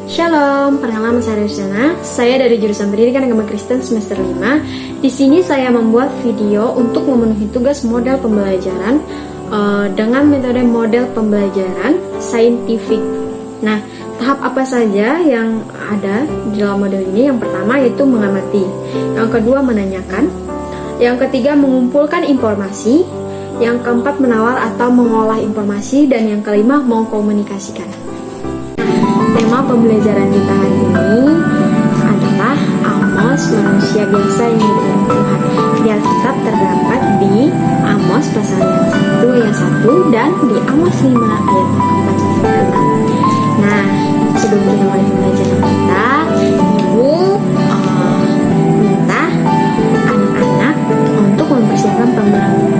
Shalom, perkenalkan saya Rusiana. Saya dari jurusan Pendidikan Agama Kristen semester 5. Di sini saya membuat video untuk memenuhi tugas model pembelajaran dengan metode model pembelajaran saintifik. Nah, tahap apa saja yang ada di dalam model ini? Yang pertama yaitu mengamati, yang kedua menanyakan, yang ketiga mengumpulkan informasi, yang keempat menawar atau mengolah informasi, dan yang kelima mengkomunikasikan. Tema pembelajaran kita hari ini adalah Amos, manusia biasa yang dipilih Tuhan. Di Alkitab terdapat di Amos pasal yang 1 dan di Amos 5 ayat yang keempat sampai ke-6. Nah, sebelum kita mulai pembelajaran kita, Ibu minta anak-anak untuk mempersiapkan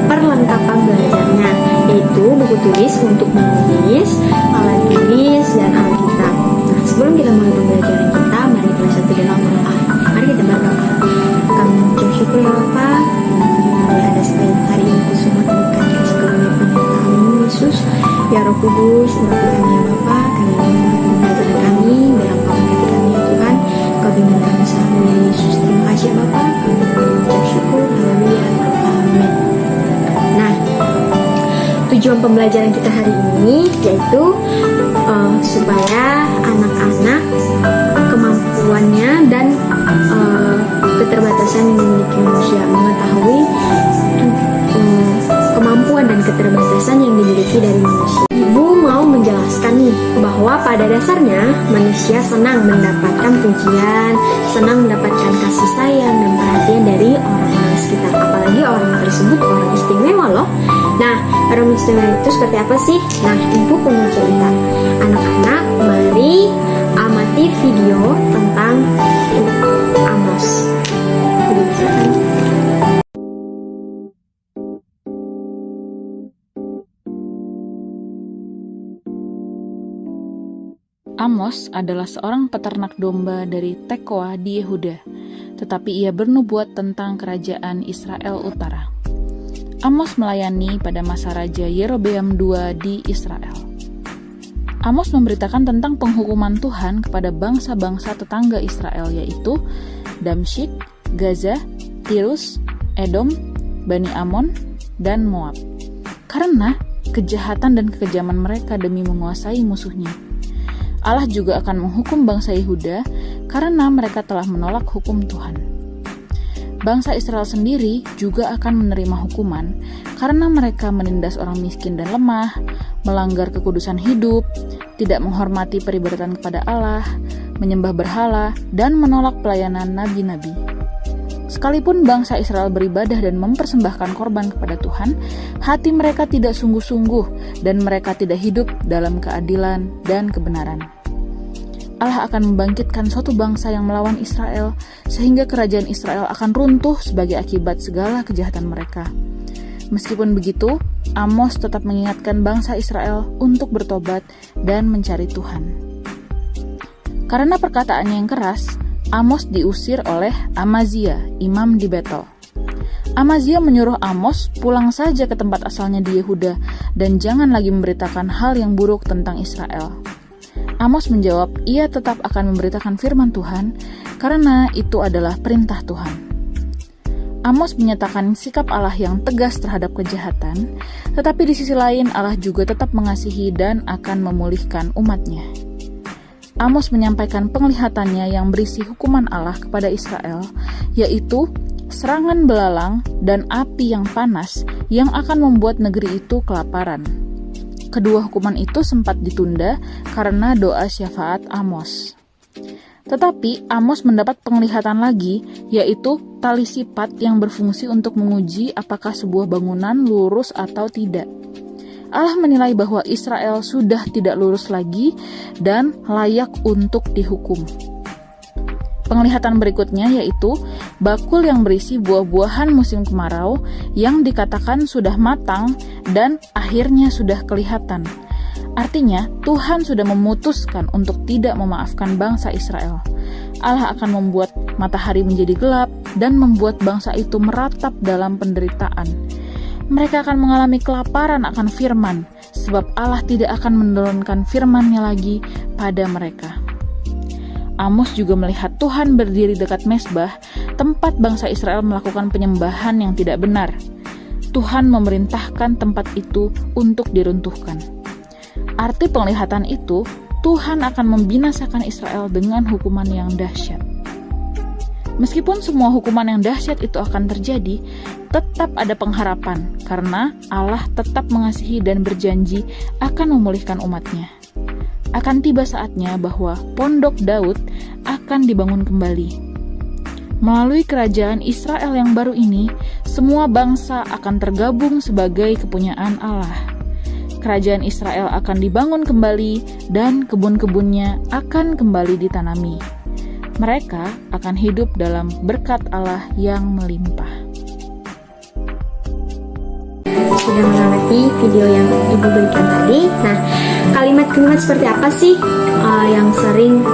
perlengkapan belajarnya, yaitu buku tulis untuk menulis, alat tulis, dan Alkitab. Nah, sebelum kita mulai pembelajaran kita, mari kita bersatu dalam doa. Mari kita berdoa. Kami mengucap syukur ya Bapa, kami ada sepanjang hari ini semua berkat kasih karunia penyertaan Yesus. Ya Roh Kudus, urapi kami ya Bapa, kami memulai pembelajaran kami, biar Engkau berkati kami ya Tuhan. Kau bimbing kami selalu ya Yesus. Terima kasih ya Bapa, kami mengucap syukur. Haleluya. Amin. Nah, tujuan pembelajaran kita hari ini yaitu supaya anak-anak kemampuannya dan keterbatasan yang dimiliki manusia mengetahui kemampuan dan keterbatasan yang dimiliki dari manusia. Ibu mau menjelaskan nih bahwa pada dasarnya manusia senang mendapatkan pujian, senang mendapatkan kasih sayang dan perhatian dari orang-orang sekitar, apalagi orang tersebut orang istimewa loh. Nah, orang istimewa itu seperti apa sih? Nah, Ibu punya cerita. Anak-anak, mari amati video tentang Amos. Ibu bisa kan? Amos adalah seorang peternak domba dari Tekoa di Yehuda, tetapi ia bernubuat tentang kerajaan Israel Utara. Amos melayani pada masa Raja Yerobeam II di Israel. Amos memberitakan tentang penghukuman Tuhan kepada bangsa-bangsa tetangga Israel, yaitu Damsyik, Gaza, Tirus, Edom, Bani Amon, dan Moab, karena kejahatan dan kekejaman mereka demi menguasai musuhnya. Allah juga akan menghukum bangsa Yehuda karena mereka telah menolak hukum Tuhan. Bangsa Israel sendiri juga akan menerima hukuman karena mereka menindas orang miskin dan lemah, melanggar kekudusan hidup, tidak menghormati peribadatan kepada Allah, menyembah berhala, dan menolak pelayanan nabi-nabi. Sekalipun bangsa Israel beribadah dan mempersembahkan korban kepada Tuhan, hati mereka tidak sungguh-sungguh dan mereka tidak hidup dalam keadilan dan kebenaran. Allah akan membangkitkan suatu bangsa yang melawan Israel, sehingga kerajaan Israel akan runtuh sebagai akibat segala kejahatan mereka. Meskipun begitu, Amos tetap mengingatkan bangsa Israel untuk bertobat dan mencari Tuhan. Karena perkataannya yang keras, Amos diusir oleh Amazia, imam di Betel. Amazia menyuruh Amos pulang saja ke tempat asalnya di Yehuda dan jangan lagi memberitakan hal yang buruk tentang Israel. Amos menjawab, ia tetap akan memberitakan firman Tuhan karena itu adalah perintah Tuhan. Amos menyatakan sikap Allah yang tegas terhadap kejahatan, tetapi di sisi lain Allah juga tetap mengasihi dan akan memulihkan umatnya. Amos menyampaikan penglihatannya yang berisi hukuman Allah kepada Israel, yaitu serangan belalang dan api yang panas yang akan membuat negeri itu kelaparan. Kedua hukuman itu sempat ditunda karena doa syafaat Amos. Tetapi Amos mendapat penglihatan lagi, yaitu tali sipat yang berfungsi untuk menguji apakah sebuah bangunan lurus atau tidak. Allah menilai bahwa Israel sudah tidak lurus lagi dan layak untuk dihukum. Penglihatan berikutnya yaitu bakul yang berisi buah-buahan musim kemarau yang dikatakan sudah matang dan akhirnya sudah kelihatan. Artinya, Tuhan sudah memutuskan untuk tidak memaafkan bangsa Israel. Allah akan membuat matahari menjadi gelap dan membuat bangsa itu meratap dalam penderitaan. Mereka akan mengalami kelaparan akan firman, sebab Allah tidak akan menurunkan firman-Nya lagi pada mereka. Amos juga melihat Tuhan berdiri dekat mezbah, tempat bangsa Israel melakukan penyembahan yang tidak benar. Tuhan memerintahkan tempat itu untuk diruntuhkan. Arti penglihatan itu, Tuhan akan membinasakan Israel dengan hukuman yang dahsyat. Meskipun semua hukuman yang dahsyat itu akan terjadi, tetap ada pengharapan karena Allah tetap mengasihi dan berjanji akan memulihkan umatnya. Akan tiba saatnya bahwa Pondok Daud akan dibangun kembali. Melalui kerajaan Israel yang baru ini, semua bangsa akan tergabung sebagai kepunyaan Allah. Kerajaan Israel akan dibangun kembali dan kebun-kebunnya akan kembali ditanami. Mereka akan hidup dalam berkat Allah yang melimpah. Sudah mengamati video yang Ibu berikan tadi. Nah, kalimat-kalimat seperti apa sih yang sering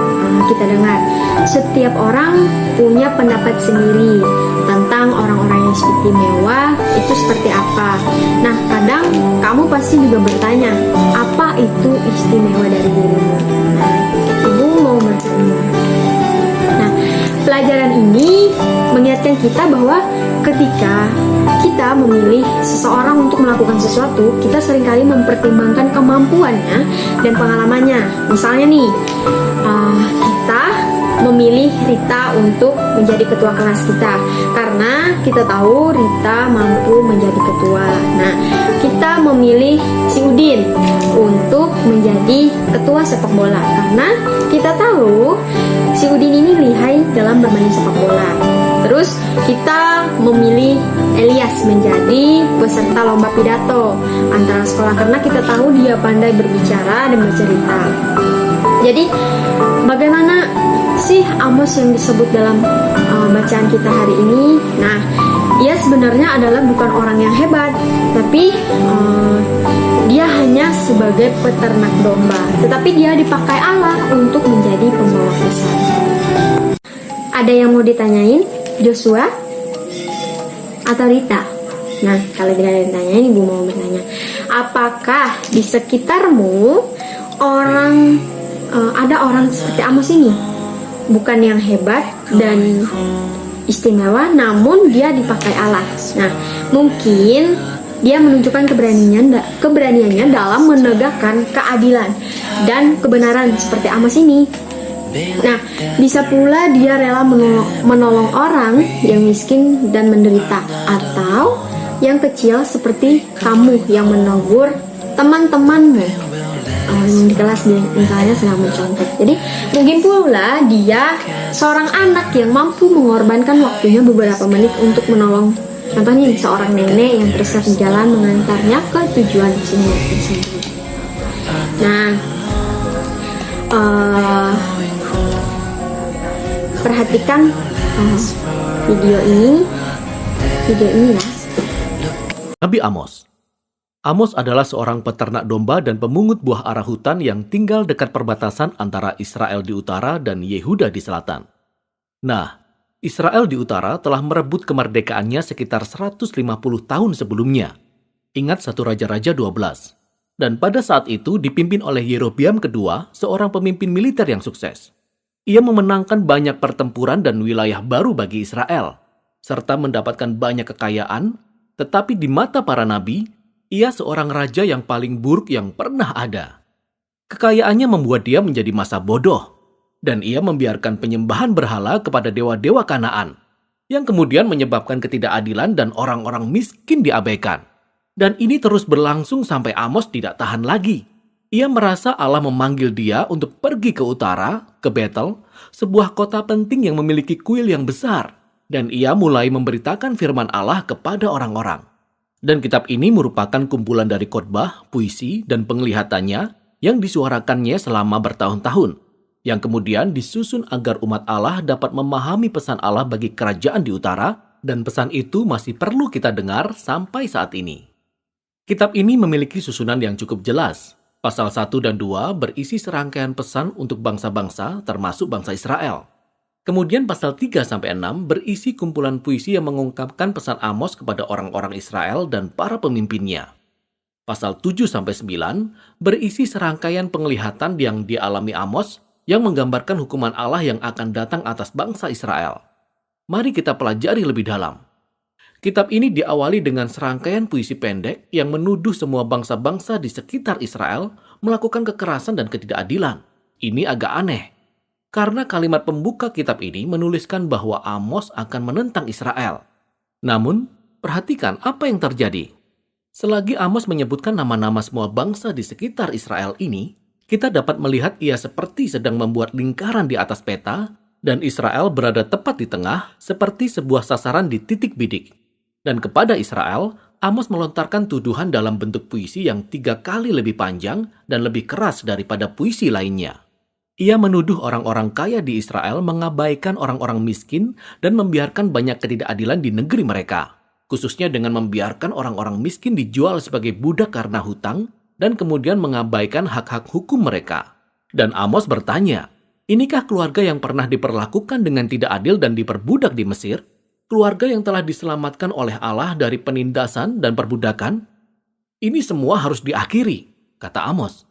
kita dengar? Setiap orang punya pendapat sendiri tentang orang-orang yang istimewa itu seperti apa. Nah, kadang kamu pasti juga bertanya, apa itu istimewa dari dirimu? Nah, Ibu mau bertanya. Nah, pelajaran ini mengingatkan kita bahwa ketika kita memilih seseorang untuk melakukan sesuatu, kita seringkali mempertimbangkan kemampuannya dan pengalamannya. Misalnya nih, kita memilih Rita untuk menjadi ketua kelas kita karena kita tahu Rita mampu menjadi ketua. Nah, kita memilih si Udin untuk menjadi ketua sepak bola karena kita tahu si Udin ini lihai dalam bermain sepak bola. Terus kita memilih Elias menjadi peserta lomba pidato antara sekolah karena kita tahu dia pandai berbicara dan bercerita. Jadi bagaimana sih Amos yang disebut dalam bacaan kita hari ini? Nah, ia sebenarnya adalah bukan orang yang hebat, tapi dia hanya sebagai peternak domba. Tetapi dia dipakai Allah untuk menjadi pembawa pesan. Ada yang mau ditanyain? Joshua atau Rita? Nah, kalau tidak ada yang ditanyain, Ibu mau bertanya, apakah di sekitarmu ada orang seperti Amos ini? Bukan yang hebat dan istimewa, namun dia dipakai Allah. Nah, mungkin dia menunjukkan keberaniannya dalam menegakkan keadilan dan kebenaran seperti Amos ini. Nah, bisa pula dia rela menolong orang yang miskin dan menderita, atau yang kecil seperti kamu yang menegur teman-temanmu yang di kelas misalnya sedang mencontek. Jadi mungkin pula dia seorang anak yang mampu mengorbankan waktunya beberapa menit untuk menolong, contohnya seorang nenek yang tersesat di jalan mengantarnya ke tujuan tersebut. Nah, perhatikan video ini ya. Nabi Amos. Amos adalah seorang peternak domba dan pemungut buah ara hutan yang tinggal dekat perbatasan antara Israel di utara dan Yehuda di selatan. Nah, Israel di utara telah merebut kemerdekaannya sekitar 150 tahun sebelumnya. Ingat 1 Raja-Raja 12. Dan pada saat itu dipimpin oleh Yerobeam kedua, seorang pemimpin militer yang sukses. Ia memenangkan banyak pertempuran dan wilayah baru bagi Israel, serta mendapatkan banyak kekayaan, tetapi di mata para nabi, ia seorang raja yang paling buruk yang pernah ada. Kekayaannya membuat dia menjadi masa bodoh, dan ia membiarkan penyembahan berhala kepada dewa-dewa Kanaan, yang kemudian menyebabkan ketidakadilan dan orang-orang miskin diabaikan. Dan ini terus berlangsung sampai Amos tidak tahan lagi. Ia merasa Allah memanggil dia untuk pergi ke utara, ke Betel, sebuah kota penting yang memiliki kuil yang besar. Dan ia mulai memberitakan firman Allah kepada orang-orang. Dan kitab ini merupakan kumpulan dari khotbah, puisi, dan penglihatannya yang disuarakannya selama bertahun-tahun, yang kemudian disusun agar umat Allah dapat memahami pesan Allah bagi kerajaan di utara, dan pesan itu masih perlu kita dengar sampai saat ini. Kitab ini memiliki susunan yang cukup jelas. Pasal 1 dan 2 berisi serangkaian pesan untuk bangsa-bangsa, termasuk bangsa Israel. Kemudian pasal 3-6 berisi kumpulan puisi yang mengungkapkan pesan Amos kepada orang-orang Israel dan para pemimpinnya. Pasal 7-9 berisi serangkaian penglihatan yang dialami Amos yang menggambarkan hukuman Allah yang akan datang atas bangsa Israel. Mari kita pelajari lebih dalam. Kitab ini diawali dengan serangkaian puisi pendek yang menuduh semua bangsa-bangsa di sekitar Israel melakukan kekerasan dan ketidakadilan. Ini agak aneh, karena kalimat pembuka kitab ini menuliskan bahwa Amos akan menentang Israel. Namun, perhatikan apa yang terjadi. Selagi Amos menyebutkan nama-nama semua bangsa di sekitar Israel ini, kita dapat melihat ia seperti sedang membuat lingkaran di atas peta, dan Israel berada tepat di tengah seperti sebuah sasaran di titik bidik. Dan kepada Israel, Amos melontarkan tuduhan dalam bentuk puisi yang 3 kali lebih panjang dan lebih keras daripada puisi lainnya. Ia menuduh orang-orang kaya di Israel mengabaikan orang-orang miskin dan membiarkan banyak ketidakadilan di negeri mereka, khususnya dengan membiarkan orang-orang miskin dijual sebagai budak karena hutang dan kemudian mengabaikan hak-hak hukum mereka. Dan Amos bertanya, inikah keluarga yang pernah diperlakukan dengan tidak adil dan diperbudak di Mesir? Keluarga yang telah diselamatkan oleh Allah dari penindasan dan perbudakan? Ini semua harus diakhiri, kata Amos.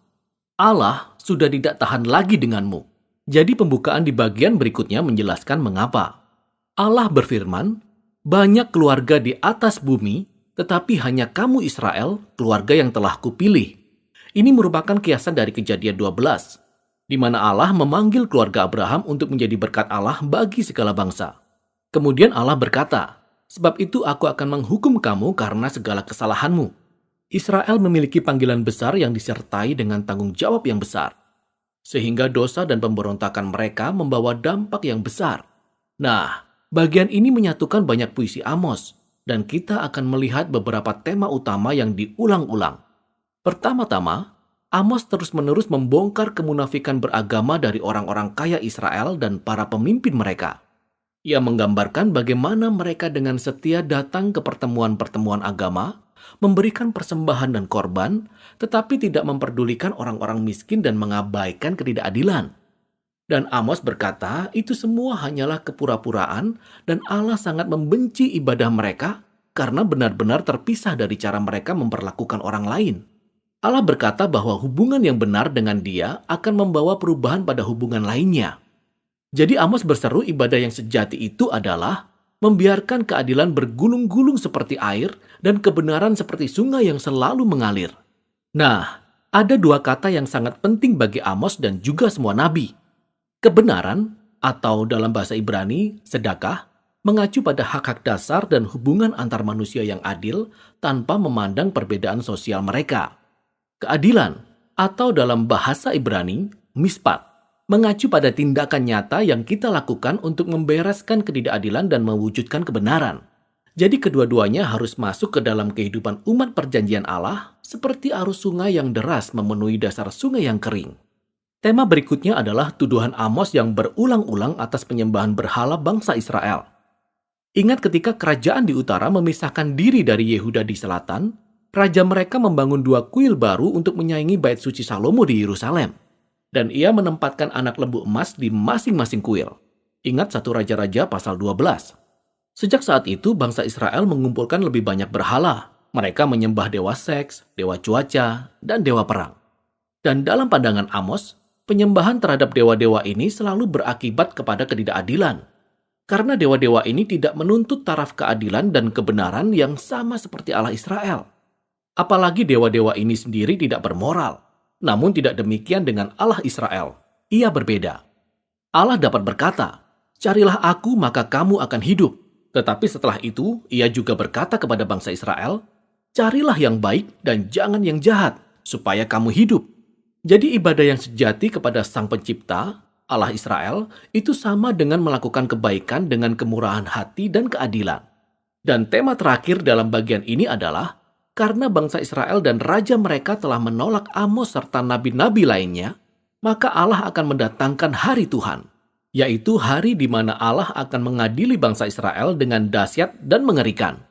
Allah sudah tidak tahan lagi denganmu. Jadi pembukaan di bagian berikutnya menjelaskan mengapa. Allah berfirman, banyak keluarga di atas bumi, tetapi hanya kamu Israel, keluarga yang telah kupilih. Ini merupakan kiasan dari Kejadian 12, di mana Allah memanggil keluarga Abraham untuk menjadi berkat Allah bagi segala bangsa. Kemudian Allah berkata, sebab itu aku akan menghukum kamu karena segala kesalahanmu. Israel memiliki panggilan besar yang disertai dengan tanggung jawab yang besar. Sehingga dosa dan pemberontakan mereka membawa dampak yang besar. Nah, bagian ini menyatukan banyak puisi Amos, dan kita akan melihat beberapa tema utama yang diulang-ulang. Pertama-tama, Amos terus-menerus membongkar kemunafikan beragama dari orang-orang kaya Israel dan para pemimpin mereka. Ia menggambarkan bagaimana mereka dengan setia datang ke pertemuan-pertemuan agama, memberikan persembahan dan korban, tetapi tidak memperdulikan orang-orang miskin dan mengabaikan ketidakadilan. Dan Amos berkata, itu semua hanyalah kepura-puraan dan Allah sangat membenci ibadah mereka karena benar-benar terpisah dari cara mereka memperlakukan orang lain. Allah berkata bahwa hubungan yang benar dengan Dia akan membawa perubahan pada hubungan lainnya. Jadi Amos berseru ibadah yang sejati itu adalah membiarkan keadilan bergulung-gulung seperti air dan kebenaran seperti sungai yang selalu mengalir. Nah, ada 2 kata yang sangat penting bagi Amos dan juga semua nabi. Kebenaran, atau dalam bahasa Ibrani, sedekah, mengacu pada hak-hak dasar dan hubungan antar manusia yang adil tanpa memandang perbedaan sosial mereka. Keadilan, atau dalam bahasa Ibrani, mispat, mengacu pada tindakan nyata yang kita lakukan untuk membereskan ketidakadilan dan mewujudkan kebenaran. Jadi kedua-duanya harus masuk ke dalam kehidupan umat perjanjian Allah seperti arus sungai yang deras memenuhi dasar sungai yang kering. Tema berikutnya adalah tuduhan Amos yang berulang-ulang atas penyembahan berhala bangsa Israel. Ingat ketika kerajaan di utara memisahkan diri dari Yehuda di selatan, raja mereka membangun 2 kuil baru untuk menyaingi bait suci Salomo di Yerusalem. Dan ia menempatkan anak lembu emas di masing-masing kuil. Ingat 1 Raja-Raja pasal 12. Sejak saat itu bangsa Israel mengumpulkan lebih banyak berhala. Mereka menyembah dewa seks, dewa cuaca, dan dewa perang. Dan dalam pandangan Amos, penyembahan terhadap dewa-dewa ini selalu berakibat kepada ketidakadilan. Karena dewa-dewa ini tidak menuntut taraf keadilan dan kebenaran yang sama seperti Allah Israel. Apalagi dewa-dewa ini sendiri tidak bermoral. Namun tidak demikian dengan Allah Israel. Ia berbeda. Allah dapat berkata, carilah aku maka kamu akan hidup. Tetapi setelah itu, ia juga berkata kepada bangsa Israel, carilah yang baik dan jangan yang jahat, supaya kamu hidup. Jadi ibadah yang sejati kepada Sang Pencipta, Allah Israel, itu sama dengan melakukan kebaikan dengan kemurahan hati dan keadilan. Dan tema terakhir dalam bagian ini adalah, karena bangsa Israel dan raja mereka telah menolak Amos serta nabi-nabi lainnya, maka Allah akan mendatangkan hari Tuhan, yaitu hari di mana Allah akan mengadili bangsa Israel dengan dahsyat dan mengerikan.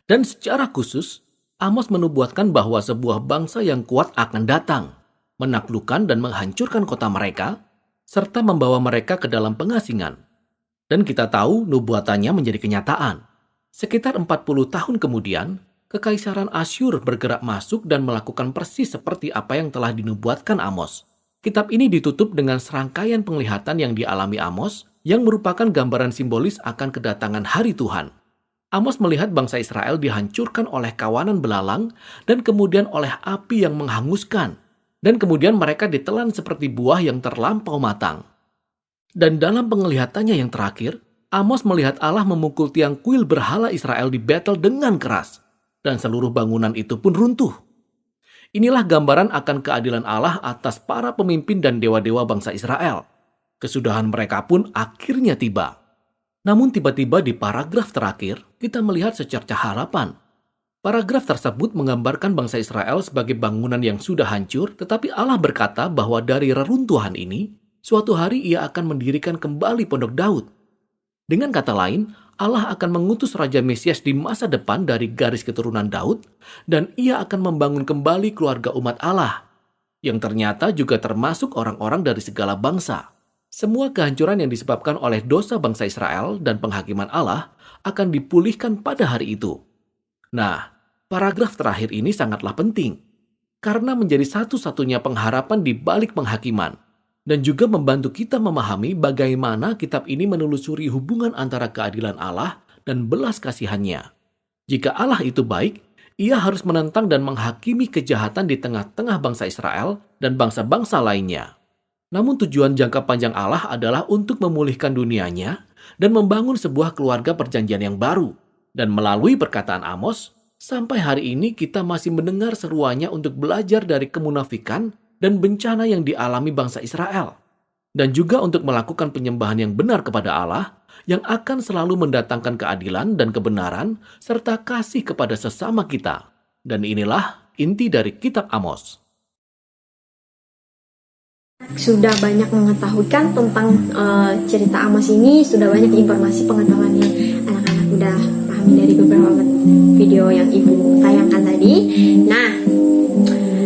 Dan secara khusus, Amos menubuatkan bahwa sebuah bangsa yang kuat akan datang, menaklukkan dan menghancurkan kota mereka, serta membawa mereka ke dalam pengasingan. Dan kita tahu nubuatannya menjadi kenyataan. Sekitar 40 tahun kemudian, Kekaisaran Asyur bergerak masuk dan melakukan persis seperti apa yang telah dinubuatkan Amos. kitab ini ditutup dengan serangkaian penglihatan yang dialami Amos yang merupakan gambaran simbolis akan kedatangan hari Tuhan. Amos melihat bangsa Israel dihancurkan oleh kawanan belalang dan kemudian oleh api yang menghanguskan. Dan kemudian mereka ditelan seperti buah yang terlampau matang. Dan dalam penglihatannya yang terakhir, Amos melihat Allah memukul tiang kuil berhala Israel di Betel dengan keras. Dan seluruh bangunan itu pun runtuh. Inilah gambaran akan keadilan Allah atas para pemimpin dan dewa-dewa bangsa Israel. Kesudahan mereka pun akhirnya tiba. Namun tiba-tiba di paragraf terakhir, kita melihat secercah harapan. Paragraf tersebut menggambarkan bangsa Israel sebagai bangunan yang sudah hancur, tetapi Allah berkata bahwa dari reruntuhan ini, suatu hari Ia akan mendirikan kembali pondok Daud. Dengan kata lain, Allah akan mengutus Raja Mesias di masa depan dari garis keturunan Daud, dan Ia akan membangun kembali keluarga umat Allah, yang ternyata juga termasuk orang-orang dari segala bangsa. Semua kehancuran yang disebabkan oleh dosa bangsa Israel dan penghakiman Allah akan dipulihkan pada hari itu. Nah, paragraf terakhir ini sangatlah penting, karena menjadi satu-satunya pengharapan di balik penghakiman, dan juga membantu kita memahami bagaimana kitab ini menelusuri hubungan antara keadilan Allah dan belas kasihannya. Jika Allah itu baik, Ia harus menentang dan menghakimi kejahatan di tengah-tengah bangsa Israel dan bangsa-bangsa lainnya. Namun tujuan jangka panjang Allah adalah untuk memulihkan dunianya dan membangun sebuah keluarga perjanjian yang baru. Dan melalui perkataan Amos, sampai hari ini kita masih mendengar seruannya untuk belajar dari kemunafikan dan bencana yang dialami bangsa Israel. Dan juga untuk melakukan penyembahan yang benar kepada Allah, yang akan selalu mendatangkan keadilan dan kebenaran, serta kasih kepada sesama kita. Dan inilah inti dari kitab Amos. Sudah banyak mengetahui kan tentang cerita Amos ini, sudah banyak informasi pengetahuan yang anak-anak udah pahami dari beberapa video yang ibu tayangkan tadi. Nah,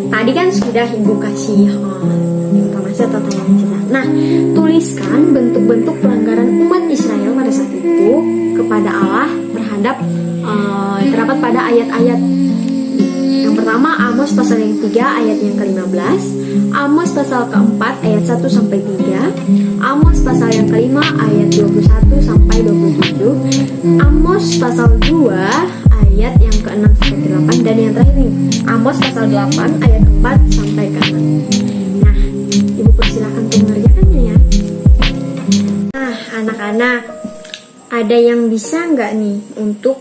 tadi kan sudah ibu kasih informasi atau tayangan cerita. Nah, tuliskan bentuk-bentuk pelanggaran umat Israel pada saat itu kepada Allah terhadap terdapat pada ayat-ayat. Yang pertama, Amos pasal yang 3 ayat yang ke-15, Amos pasal ke-4 ayat 1 sampai 3, Amos pasal yang ke-5 ayat 21 sampai 27, Amos pasal 2 ayat yang ke-6 sampai 8, dan yang terakhir nih, Amos pasal 8 ayat 4 sampai ke 6. Nah, ibu persilakan untuk mengerjakannya ya. Nah, anak-anak, ada yang bisa nggak nih untuk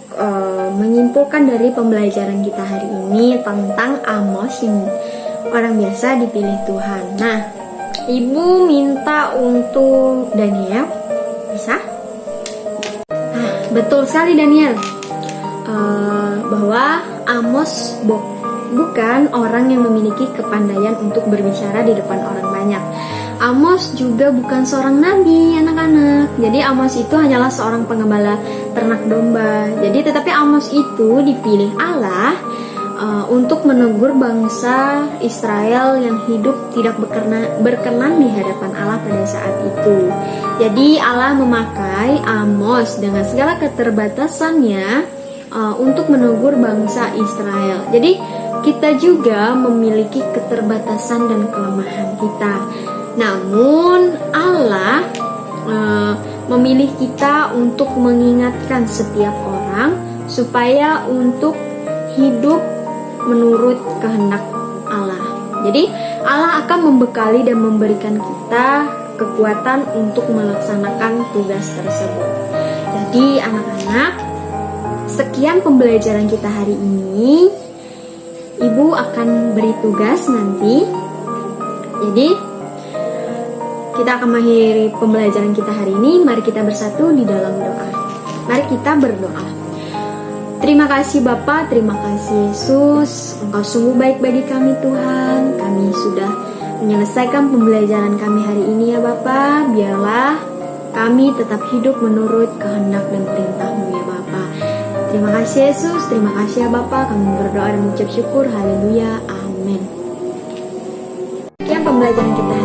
menyimpulkan dari pembelajaran kita hari ini tentang Amos yang orang biasa dipilih Tuhan? Nah, ibu minta untuk Daniel, bisa? Nah, betul sekali Daniel, bahwa Amos bukan orang yang memiliki kepandaian untuk berbicara di depan orang banyak. Amos juga bukan seorang nabi, anak-anak. Jadi Amos itu hanyalah seorang pengembala ternak domba. Jadi tetapi Amos itu dipilih Allah untuk menegur bangsa Israel yang hidup tidak berkenan di hadapan Allah pada saat itu. Jadi Allah memakai Amos dengan segala keterbatasannya untuk menegur bangsa Israel. Jadi kita juga memiliki keterbatasan dan kelemahan kita. Namun Allah memilih kita untuk mengingatkan setiap orang supaya untuk hidup menurut kehendak Allah. Jadi Allah akan membekali dan memberikan kita kekuatan untuk melaksanakan tugas tersebut. Jadi anak-anak, sekian pembelajaran kita hari ini. Ibu akan beri tugas nanti. Jadi kita akan mengakhiri pembelajaran kita hari ini. Mari kita bersatu di dalam doa. Mari kita berdoa. Terima kasih Bapa, terima kasih Yesus. Engkau sungguh baik bagi kami Tuhan. Kami sudah menyelesaikan pembelajaran kami hari ini ya Bapa. Biarlah kami tetap hidup menurut kehendak dan perintah-Mu ya Bapa. Terima kasih Yesus, terima kasih ya Bapa. Kami berdoa dan mengucap syukur. Haleluya, amin. Sekian pembelajaran kita